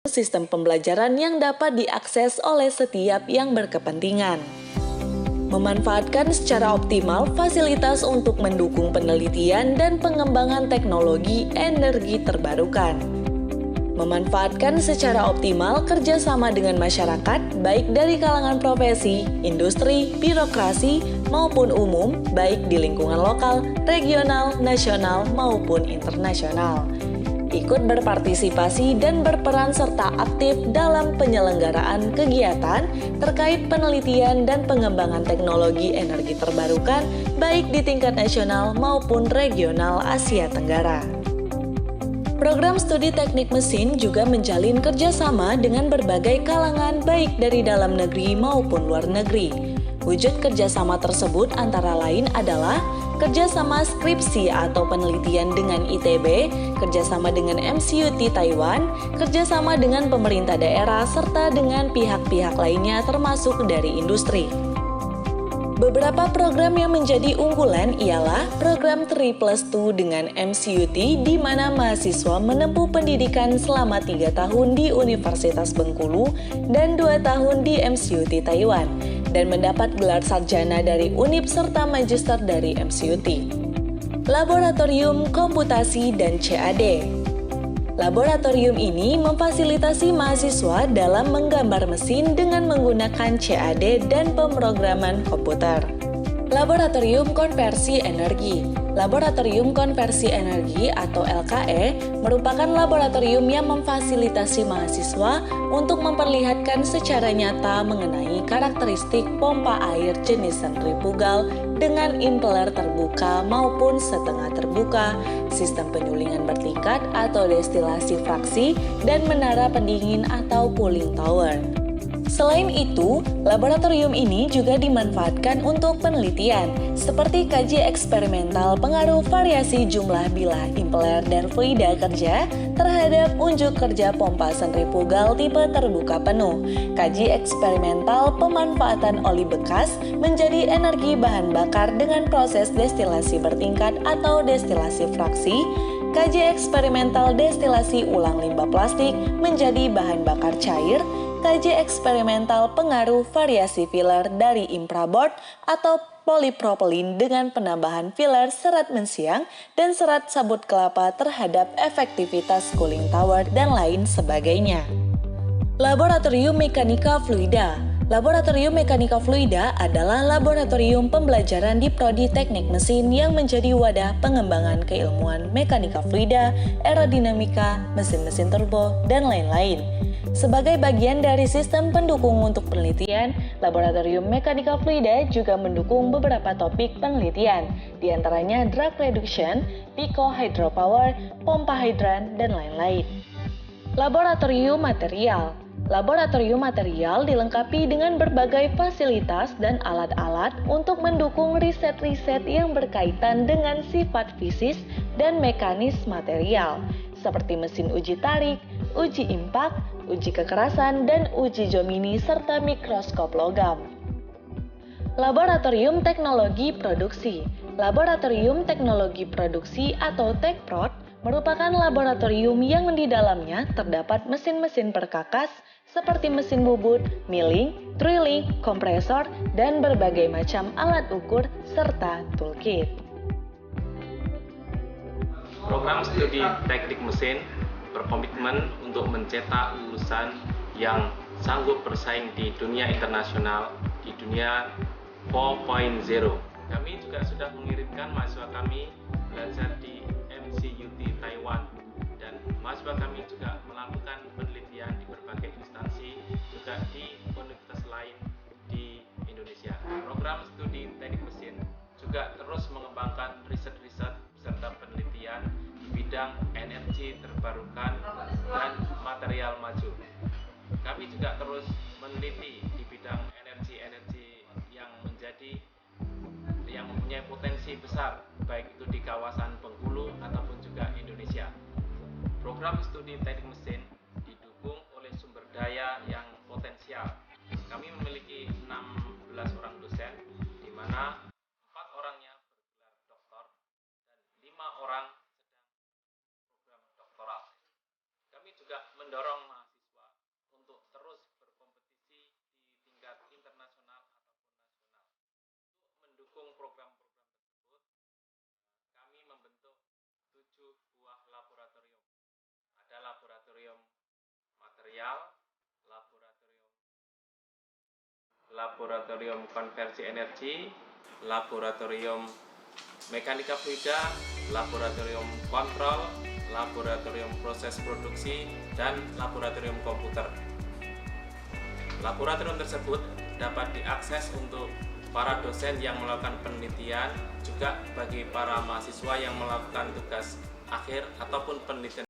sistem pembelajaran yang dapat diakses oleh setiap yang berkepentingan. Memanfaatkan secara optimal fasilitas untuk mendukung penelitian dan pengembangan teknologi energi terbarukan. Memanfaatkan secara optimal kerjasama dengan masyarakat, baik dari kalangan profesi, industri, birokrasi, maupun umum, baik di lingkungan lokal, regional, nasional, maupun internasional. Ikut berpartisipasi dan berperan serta aktif dalam penyelenggaraan kegiatan terkait penelitian dan pengembangan teknologi energi terbarukan, baik di tingkat nasional maupun regional Asia Tenggara. Program studi teknik mesin juga menjalin kerjasama dengan berbagai kalangan baik dari dalam negeri maupun luar negeri. Wujud kerjasama tersebut antara lain adalah kerjasama skripsi atau penelitian dengan ITB, kerjasama dengan MCUT Taiwan, kerjasama dengan pemerintah daerah, serta dengan pihak-pihak lainnya termasuk dari industri. Beberapa program yang menjadi unggulan ialah program 3+2 dengan MCUT di mana mahasiswa menempuh pendidikan selama 3 tahun di Universitas Bengkulu dan 2 tahun di MCUT Taiwan dan mendapat gelar sarjana dari UNIP serta magister dari MCUT. Laboratorium Komputasi dan CAD. Laboratorium ini memfasilitasi mahasiswa dalam menggambar mesin dengan menggunakan CAD dan pemrograman komputer. Laboratorium Konversi Energi. Laboratorium Konversi Energi atau LKE merupakan laboratorium yang memfasilitasi mahasiswa untuk memperlihatkan secara nyata mengenai karakteristik pompa air jenis sentrifugal dengan impeller terbuka maupun setengah terbuka, sistem penyulingan bertingkat atau destilasi fraksi, dan menara pendingin atau cooling tower. Selain itu, laboratorium ini juga dimanfaatkan untuk penelitian, seperti kaji eksperimental pengaruh variasi jumlah bilah impeller dan fluida kerja terhadap unjuk kerja pompa sentrifugal tipe terbuka penuh, kaji eksperimental pemanfaatan oli bekas menjadi energi bahan bakar dengan proses destilasi bertingkat atau destilasi fraksi, kaji eksperimental destilasi ulang limbah plastik menjadi bahan bakar cair, kaji eksperimental pengaruh variasi filler dari infraboard atau polipropilin dengan penambahan filler serat mensiang dan serat sabut kelapa terhadap efektivitas cooling tower dan lain sebagainya. Laboratorium Mekanika Fluida. Laboratorium Mekanika Fluida adalah laboratorium pembelajaran di Prodi Teknik Mesin yang menjadi wadah pengembangan keilmuan mekanika fluida, aerodinamika, mesin-mesin turbo, dan lain-lain. Sebagai bagian dari sistem pendukung untuk penelitian, Laboratorium Mekanika Fluida juga mendukung beberapa topik penelitian, di antaranya drag reduction, pico hydropower, pompa hidran, dan lain-lain. Laboratorium Material. Laboratorium material dilengkapi dengan berbagai fasilitas dan alat-alat untuk mendukung riset-riset yang berkaitan dengan sifat fisis dan mekanis material, seperti mesin uji tarik, uji impak, uji kekerasan, dan uji Jomini serta mikroskop logam. Laboratorium Teknologi Produksi. Laboratorium Teknologi Produksi atau Tekprod merupakan laboratorium yang di dalamnya terdapat mesin-mesin perkakas seperti mesin bubut, milling, drilling, kompresor, dan berbagai macam alat ukur serta toolkit. Program studi teknik mesin berkomitmen untuk mencetak lulusan yang sanggup bersaing di dunia internasional, di dunia 4.0. Kami juga sudah mengirimkan mahasiswa kami belajar di MCUT Taiwan, dan mahasiswa kami juga melakukan penelitian di berbagai instansi, juga di universitas lain di Indonesia. Program studi teknik mesin juga terus mengembangkan riset-riset serta penelitian di bidang energi terbarukan dan material maju. Kami juga terus meneliti di bidang energi-energi yang mempunyai potensi besar, baik itu di kawasan Bengkulu ataupun juga Indonesia. Program studi teknik mesin didukung oleh sumber daya yang potensial. Kami memiliki 16 orang dosen, di mana 4 orangnya bergelar doktor dan 5 orang sedang program doktoral. Kami juga mendorong mahasiswa material, laboratorium konversi energi, laboratorium mekanika fluida, laboratorium kontrol, laboratorium proses produksi, dan laboratorium komputer. Laboratorium tersebut dapat diakses untuk para dosen yang melakukan penelitian, juga bagi para mahasiswa yang melakukan tugas akhir ataupun penelitian.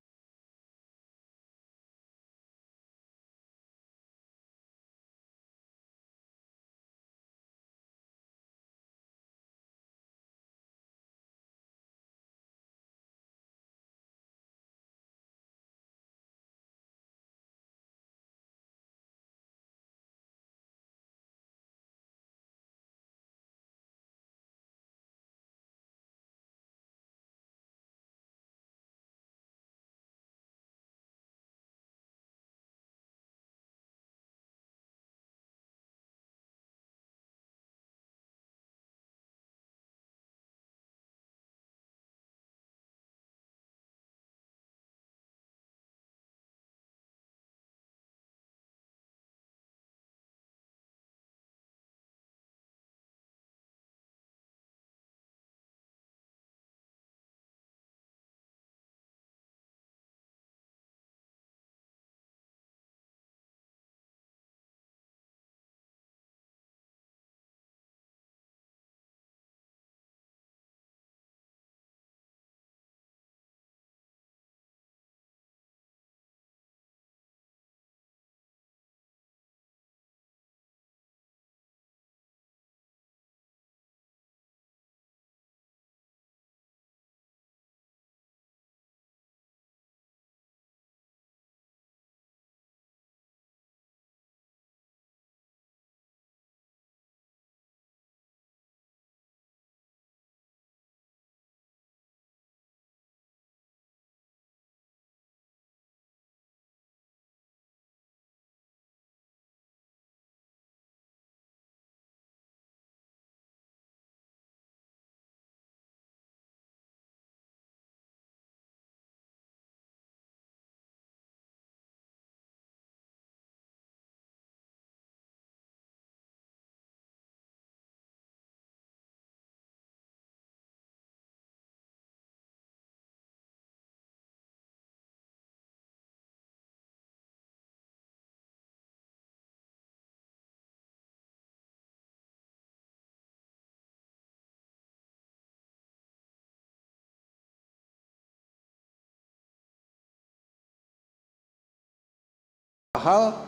Hal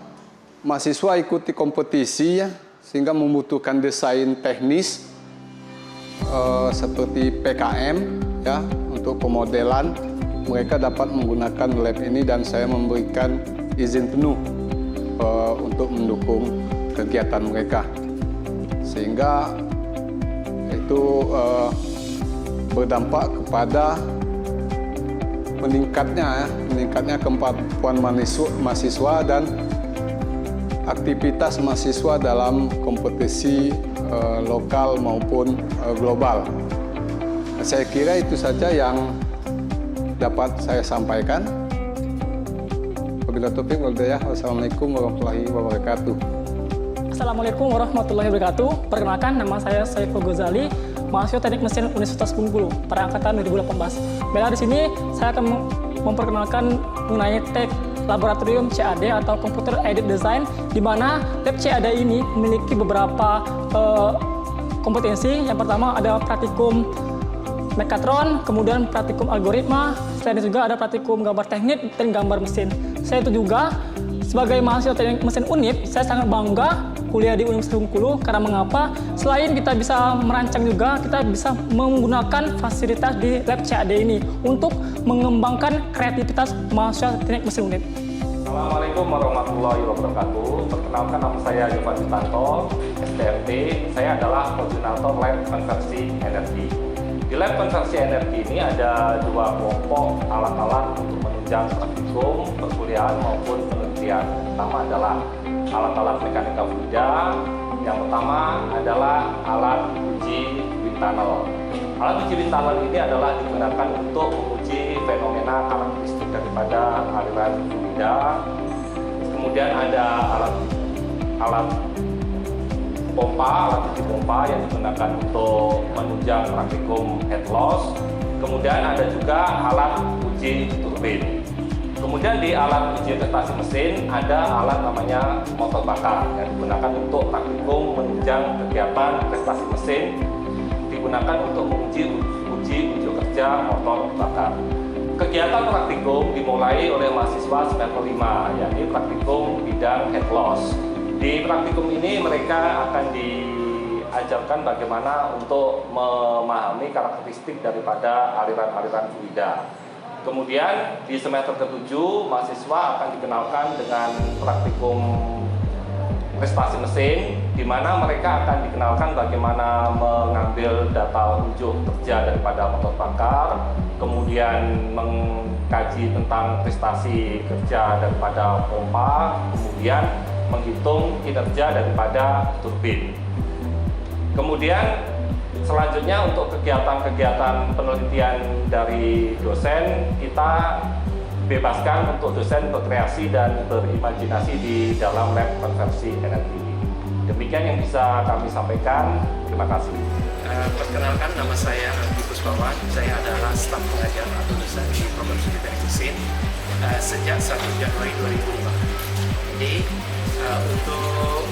mahasiswa ikuti kompetisi ya, sehingga membutuhkan desain teknis seperti PKM ya, untuk pemodelan. Mereka dapat menggunakan lab ini dan saya memberikan izin penuh untuk mendukung kegiatan mereka, sehingga itu berdampak kepada meningkatnya kemampuan mahasiswa dan aktivitas mahasiswa dalam kompetisi lokal maupun global. Saya kira itu saja yang dapat saya sampaikan. Wabillahi taufiq wal hidayah. Wassalamualaikum warahmatullahi wabarakatuh. Assalamualaikum warahmatullahi wabarakatuh. Perkenalkan, nama saya Saiful Ghazali, mahasiswa Teknik Mesin Universitas Bengkulu pada angkatan 2018. Baiklah, di sini saya akan memperkenalkan mengenai tek laboratorium CAD atau Computer Aided Design, di mana lab CAD ini memiliki beberapa kompetensi. Yang pertama ada praktikum mekatron, kemudian praktikum algoritma, selain itu juga ada praktikum gambar teknik dan gambar mesin. Saya itu juga sebagai mahasiswa Teknik Mesin Unip, saya sangat bangga kuliah di Universitas Bengkulu. Karena mengapa? Selain kita bisa merancang juga, kita bisa menggunakan fasilitas di lab CAD ini untuk mengembangkan kreativitas mahasiswa Teknik Mesin Unip. Assalamualaikum warahmatullahi wabarakatuh. Perkenalkan, nama saya Yova Sutanto, STRT. Saya adalah koordinator lab konversi energi. Di lab konversi energi ini ada dua kelompok alat-alat untuk menunjang praktikum, perkuliahan maupun penelitian. Pertama adalah alat-alat mekanika fluida. Yang pertama adalah alat uji wind tunnel. Alat uji wind tunnel ini adalah digunakan untuk menguji fenomena karakteristik daripada aliran fluida. kemudian ada alat pompa, alat cuci pompa yang digunakan untuk menunjang praktikum head loss. Kemudian ada juga alat uji turbin. Kemudian di alat uji prestasi mesin ada alat namanya motor bakar yang digunakan untuk praktikum menunjang kegiatan prestasi mesin, digunakan untuk menguji uji kerja motor bakar. Kegiatan praktikum dimulai oleh mahasiswa semester 5, yakni praktikum bidang head loss. Di praktikum ini mereka akan diajarkan bagaimana untuk memahami karakteristik daripada aliran-aliran fluida. Kemudian di semester ke-7 mahasiswa akan dikenalkan dengan praktikum prestasi mesin, di mana mereka akan dikenalkan bagaimana mengambil data unjuk kerja daripada motor bakar, kemudian mengkaji tentang prestasi kerja daripada pompa, kemudian menghitung kinerja daripada turbin. Kemudian selanjutnya untuk kegiatan-kegiatan penelitian dari dosen, kita bebaskan untuk dosen berkreasi dan berimajinasi di dalam lab konversi energi. Demikian yang bisa kami sampaikan. Terima kasih. Perkenalkan, nama saya Andi Puspawan. Saya adalah staf pengajar atau dosen di program studi teknik mesin sejak 1 Januari 2005. Jadi untuk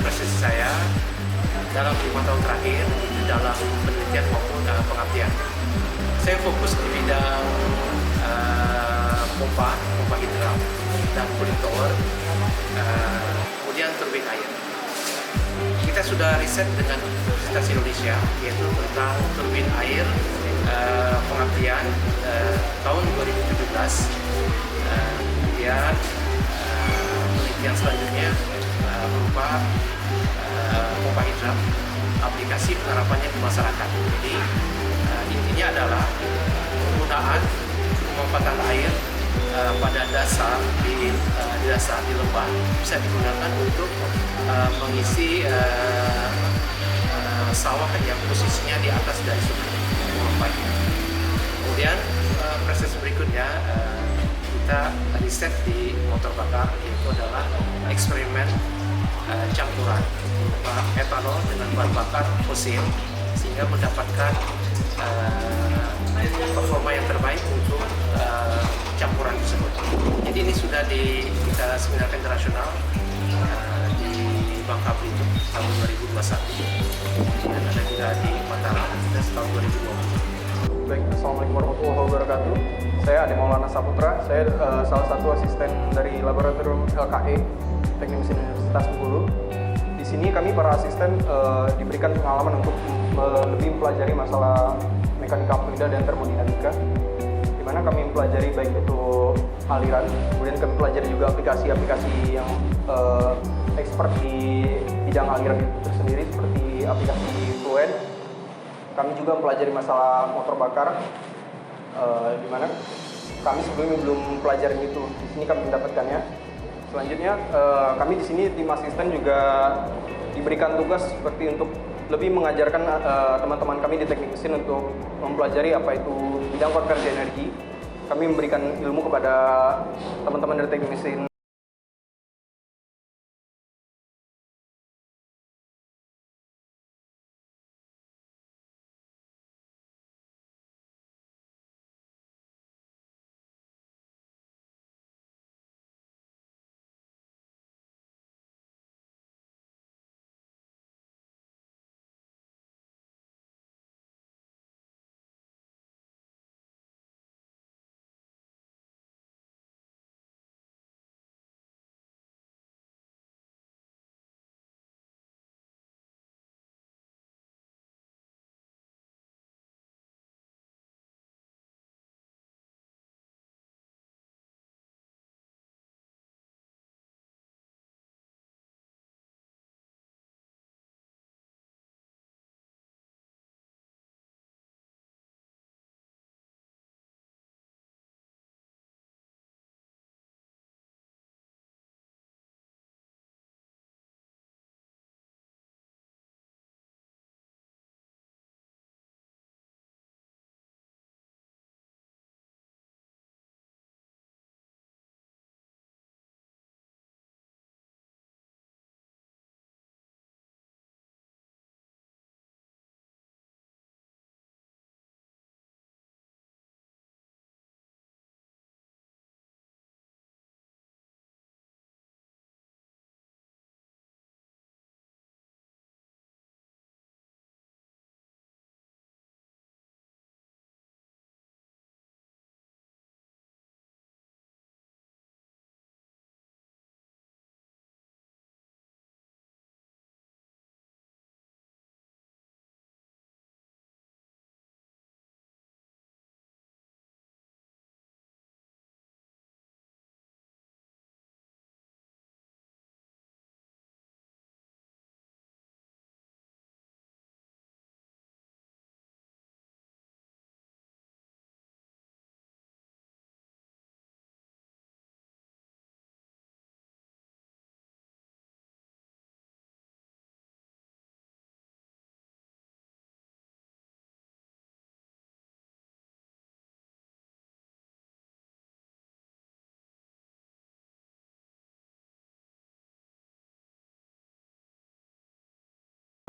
prestasi saya dalam 5 tahun terakhir dalam penelitian maupun pengabdian, saya fokus di bidang pompa hidral dan cooling tower, kemudian turbin air. Kita sudah riset dengan Universitas Indonesia, yaitu tentang turbin air pengabdian tahun 2017. Kemudian penelitian selanjutnya berupa pompa hidral, aplikasi penerapannya di masyarakat. Jadi intinya adalah penggunaan pemanfaatan air pada dasar di lembah bisa digunakan untuk mengisi sawah yang posisinya di atas dari sumber pompa. Kemudian proses berikutnya kita riset di motor bakar, yaitu adalah eksperimen campuran etanol dengan bahan bakar fosil sehingga mendapatkan performa yang terbaik untuk campuran tersebut. Jadi ini sudah kita seminarkan internasional di Bangka Belitung tahun 2021 dan ada juga di Mataram tahun 2020. Baik, Assalamualaikum warahmatullahi wabarakatuh. Saya Ade Maulana Saputra. Saya salah satu asisten dari laboratorium LKE Teknik Mesin Universitas Bengkulu. Di sini kami para asisten diberikan pengalaman untuk lebih mempelajari masalah mekanika fluida dan termodinamika, di mana kami mempelajari baik itu aliran, kemudian kami pelajari juga aplikasi-aplikasi yang expert di bidang aliran itu sendiri seperti aplikasi Fluent. Kami juga mempelajari masalah motor bakar, di mana kami sebelumnya belum mempelajari itu. Di sini kami mendapatkannya. Selanjutnya kami di sini tim asisten juga diberikan tugas seperti untuk lebih mengajarkan teman-teman kami di teknik mesin untuk mempelajari apa itu bidang konversi energi. Kami memberikan ilmu kepada teman-teman dari teknik mesin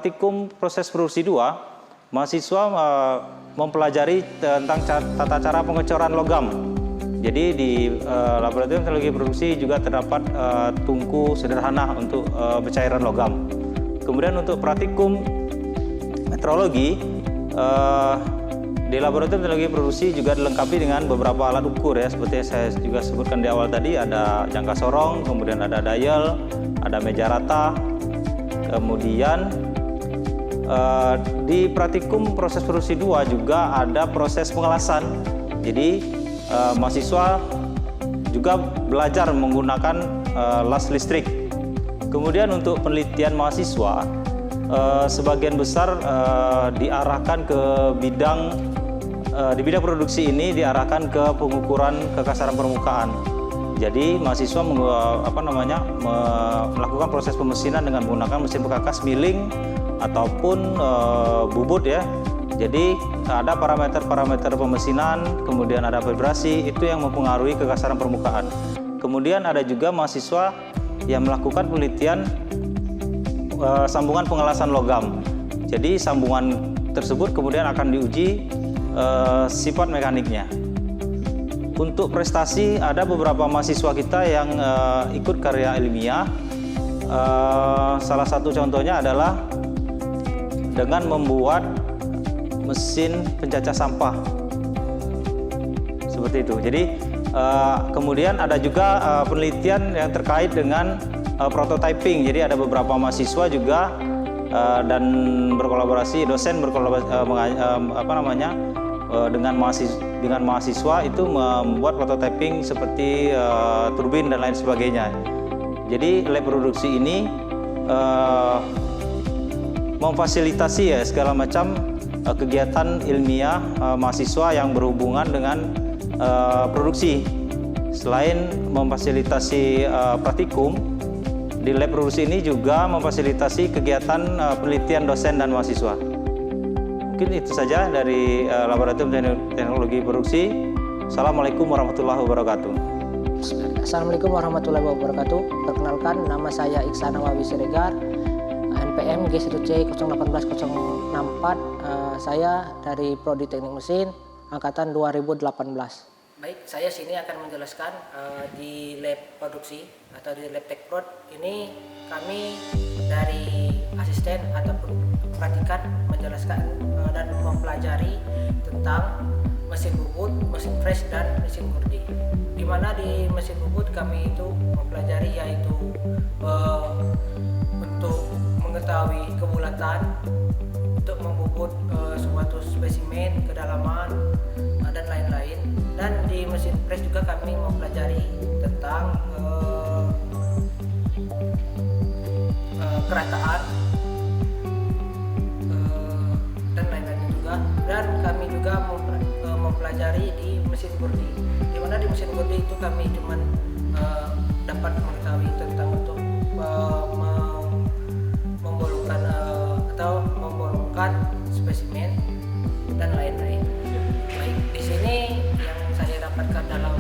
Praktikum proses produksi 2, mahasiswa mempelajari tentang tata cara pengecoran logam. Jadi di Laboratorium Teknologi Produksi juga terdapat tungku sederhana untuk pencairan logam. Kemudian untuk praktikum metrologi, di Laboratorium Teknologi Produksi juga dilengkapi dengan beberapa alat ukur ya, seperti yang saya juga sebutkan di awal tadi, ada jangka sorong, kemudian ada dial, ada meja rata, kemudian di praktikum proses produksi 2 juga ada proses pengelasan. Jadi mahasiswa juga belajar menggunakan las listrik. Kemudian untuk penelitian mahasiswa, sebagian besar diarahkan ke di bidang produksi ini diarahkan ke pengukuran kekasaran permukaan. Jadi mahasiswa melakukan proses pemesinan dengan menggunakan mesin pekakas milling ataupun bubut ya. Jadi ada parameter-parameter pemesinan, kemudian ada vibrasi, itu yang mempengaruhi kekasaran permukaan. Kemudian ada juga mahasiswa yang melakukan penelitian sambungan pengelasan logam. Jadi sambungan tersebut kemudian akan diuji sifat mekaniknya. Untuk prestasi, ada beberapa mahasiswa kita yang ikut karya ilmiah. Salah satu contohnya adalah dengan membuat mesin pencacah sampah seperti itu. Jadi kemudian ada juga penelitian yang terkait dengan prototyping. Jadi ada beberapa mahasiswa juga dan berkolaborasi, dosen berkolaborasi dengan mahasiswa itu membuat prototyping seperti turbin dan lain sebagainya. Jadi lab produksi ini memfasilitasi ya segala macam kegiatan ilmiah mahasiswa yang berhubungan dengan produksi. Selain memfasilitasi praktikum, di lab produksi ini juga memfasilitasi kegiatan penelitian dosen dan mahasiswa. Mungkin itu saja dari Laboratorium Teknologi Produksi. Assalamualaikum warahmatullahi wabarakatuh. Assalamualaikum warahmatullahi wabarakatuh. Perkenalkan, nama saya Iksan Nawawi Siregar, NPM G1C 018064. Saya dari Prodi Teknik Mesin angkatan 2018. Baik, saya sini akan menjelaskan di lab produksi atau di lab tekprod ini kami dari asisten ataupun praktikan menjelaskan dan mempelajari tentang mesin bubut, mesin fresh dan mesin gurdi. Di mana di mesin bubut kami itu mempelajari yaitu untuk mengetahui kebulatan, untuk membubut suatu spesimen, kedalaman dan lain-lain. Dan di mesin press juga kami mempelajari tentang kerataan dan lain-lainnya juga. Dan kami juga mempelajari di mesin gurdi, di mana di mesin gurdi itu kami cuma dapat mengetahui tentang untuk membolongkan atau membolongkan spesimen dan lain-lain. Baik, di sini yang saya dapatkan dalam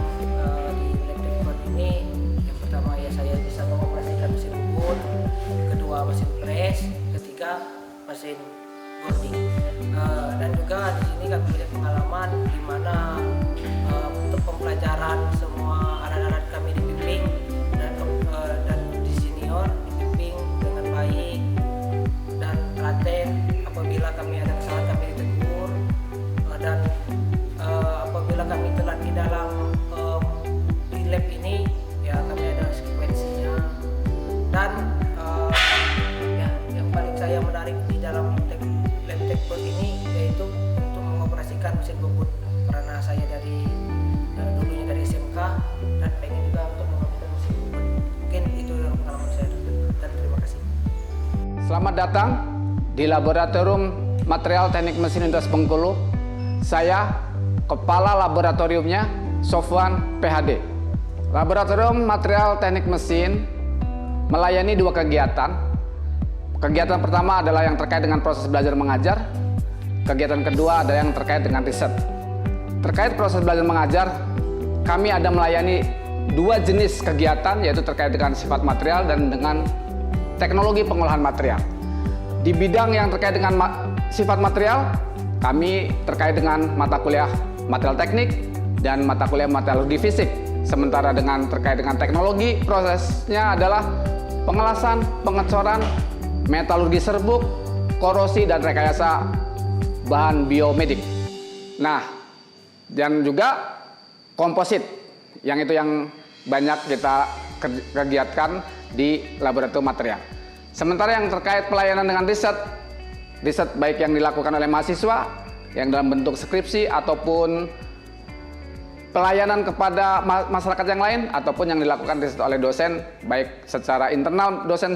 di lab tekprod ini, yang pertama ya saya bisa mengoperasikan mesin bubut, kedua mesin press, ketiga mesin gurdi. Dan juga di sini kami punya pengalaman di mana untuk pembelajaran semua alat-alat kami dibimbing dan di senior dibimbing dengan baik dan telaten. Apabila kami ada kesalahan kami ditegur dan apabila kami telat di dalam di lab ini ya kami ada sekuensinya. Dan ya yang paling saya menarik di dalam lab tekprod ini yaitu untuk mengoperasikan mesin bubut, karena saya dari dulunya dari SMK dan pengen juga untuk mengoperasikan mesin bubut. Mungkin itu yang pengalaman saya dan terima kasih. Selamat datang di Laboratorium Material Teknik Mesin Universitas Bengkulu. Saya Kepala Laboratoriumnya Sofwan PhD. Laboratorium Material Teknik Mesin melayani dua kegiatan. Kegiatan pertama adalah yang terkait dengan proses belajar mengajar. Kegiatan kedua adalah yang terkait dengan riset. Terkait proses belajar mengajar, kami ada melayani dua jenis kegiatan, yaitu terkait dengan sifat material dan dengan teknologi pengolahan material. Di bidang yang terkait dengan sifat material, kami terkait dengan mata kuliah material teknik dan mata kuliah metalurgi fisik. Sementara terkait dengan teknologi, prosesnya adalah pengelasan, pengecoran, metalurgi serbuk, korosi, dan rekayasa bahan biomedik. Nah, dan juga komposit, yang itu yang banyak kita kegiatkan di laboratorium material. Sementara yang terkait pelayanan dengan riset baik yang dilakukan oleh mahasiswa, yang dalam bentuk skripsi ataupun pelayanan kepada masyarakat yang lain, ataupun yang dilakukan riset oleh dosen, baik secara internal dosen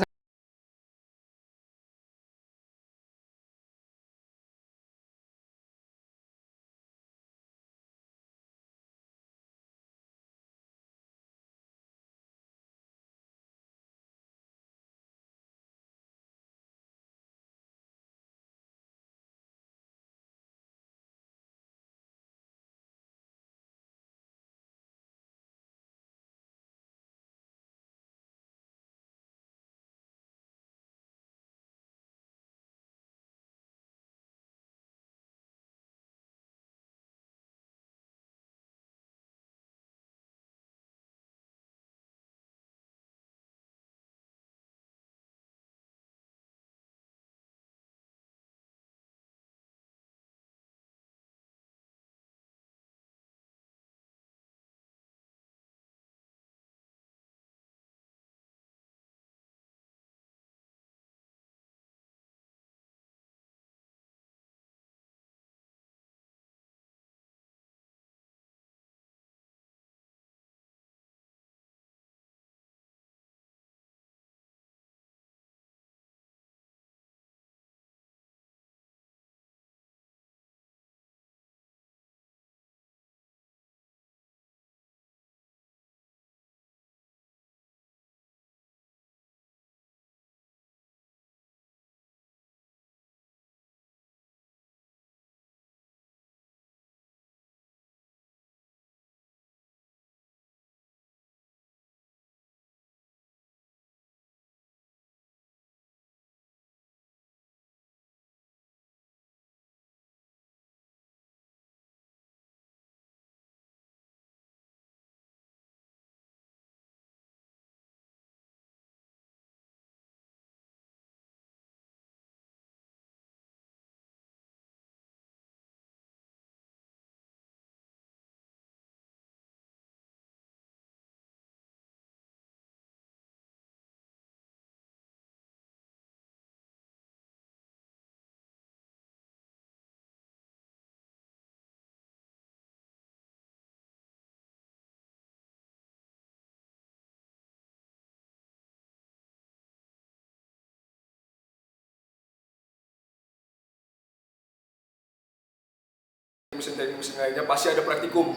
teknik mesin lainnya pasti ada praktikum,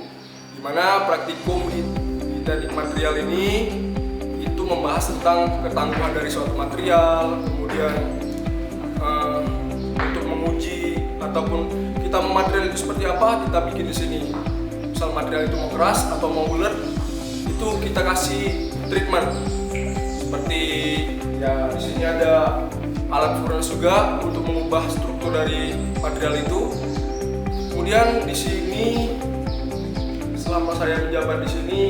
di mana praktikum di teknik material ini itu membahas tentang ketangguhan dari suatu material, kemudian untuk menguji ataupun kita material itu seperti apa kita bikin di sini. Misal material itu mau keras atau mau bulat, itu kita kasih treatment. Seperti ya di sini ada alat furnace juga untuk mengubah struktur dari material itu. Kemudian di sini selama saya menjabat di sini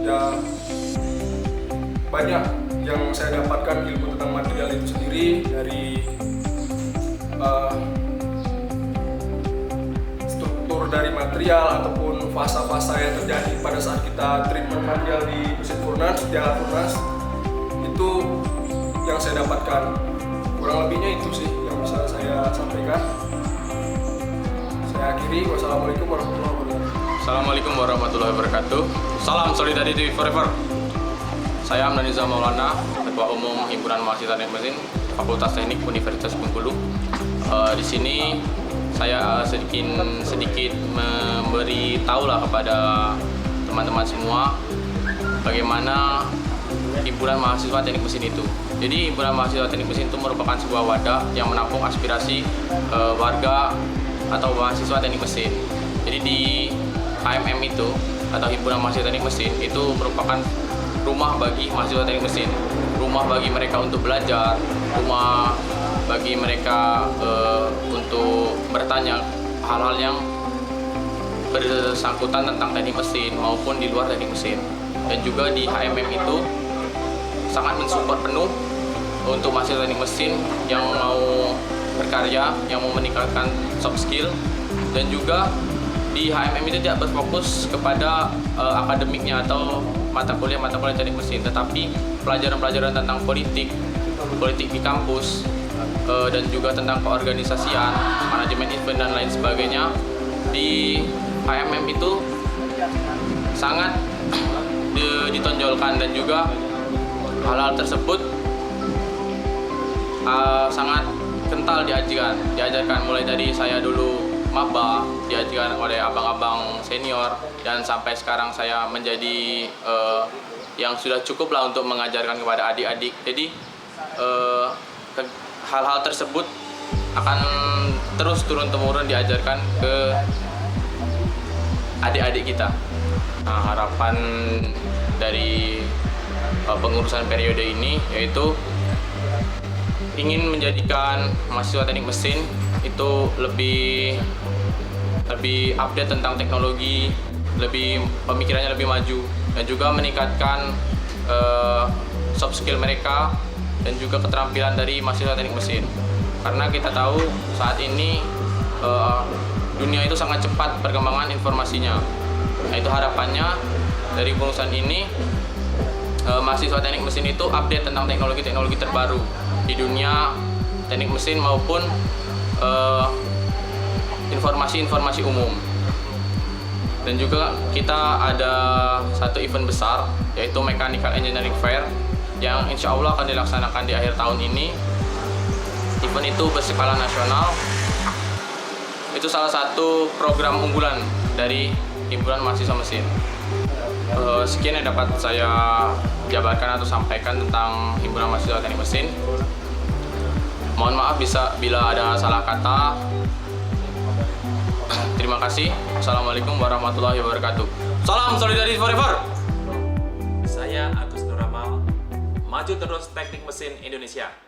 ya banyak yang saya dapatkan ilmu tentang material itu sendiri, dari struktur dari material ataupun fasa-fasa yang terjadi pada saat kita treatment material di mesin furnace, di alat furnace, itu yang saya dapatkan. Kurang lebihnya itu sih yang bisa saya sampaikan. Saya akhiri, wassalamualaikum warahmatullahi wabarakatuh. Assalamualaikum warahmatullahi wabarakatuh. Salam Solidarity Forever. Saya Amdaniza Maulana, Ketua Umum Himpunan Mahasiswa Teknik Mesin Fakultas Teknik Universitas Bengkulu. Di sini saya sedikit memberi tahulah kepada teman-teman semua bagaimana Himpunan Mahasiswa Teknik Mesin itu. Jadi Himpunan Mahasiswa Teknik Mesin itu merupakan sebuah wadah yang menampung aspirasi warga atau mahasiswa teknik mesin. Jadi di HMM itu atau Himpunan Mahasiswa Teknik Mesin itu merupakan rumah bagi mahasiswa teknik mesin, rumah bagi mereka untuk belajar, rumah bagi mereka untuk bertanya hal-hal yang bersangkutan tentang teknik mesin maupun di luar teknik mesin. Dan juga di HMM itu sangat mensupport penuh untuk mahasiswa teknik mesin yang mau berkarya, yang mau meningkatkan soft skill. Dan juga di HMM itu tidak berfokus kepada akademiknya atau mata kuliah teknik mesin, tetapi pelajaran-pelajaran tentang politik di kampus, dan juga tentang keorganisasian, manajemen event dan lain sebagainya di HMM itu sangat ditonjolkan. Dan juga hal-hal tersebut sangat kental diajarkan mulai dari saya dulu maba, diajarkan oleh abang-abang senior, dan sampai sekarang saya menjadi yang sudah cukup lah untuk mengajarkan kepada adik-adik. Jadi hal-hal tersebut akan terus turun-temurun diajarkan ke adik-adik kita. Nah, harapan dari pengurusan periode ini yaitu ingin menjadikan mahasiswa teknik mesin itu lebih update tentang teknologi, pemikirannya lebih maju, dan juga meningkatkan soft skill mereka dan juga keterampilan dari mahasiswa teknik mesin. Karena kita tahu saat ini dunia itu sangat cepat perkembangan informasinya. Nah, itu harapannya dari pengurusan ini mahasiswa teknik mesin itu update tentang teknologi-teknologi terbaru di dunia teknik mesin maupun informasi-informasi umum. Dan juga kita ada satu event besar yaitu Mechanical Engineering Fair yang insya Allah akan dilaksanakan di akhir tahun ini. Event itu berskala nasional. Itu salah satu program unggulan dari Himpunan Mahasiswa Mesin. Sekian yang dapat saya jabarkan atau sampaikan tentang Himpunan Mahasiswa Teknik Mesin. Mohon maaf bila ada salah kata. Terima kasih. Assalamualaikum warahmatullahi wabarakatuh. Salam Solidarity Forever. Saya Agus Nuramal, maju terus teknik mesin Indonesia.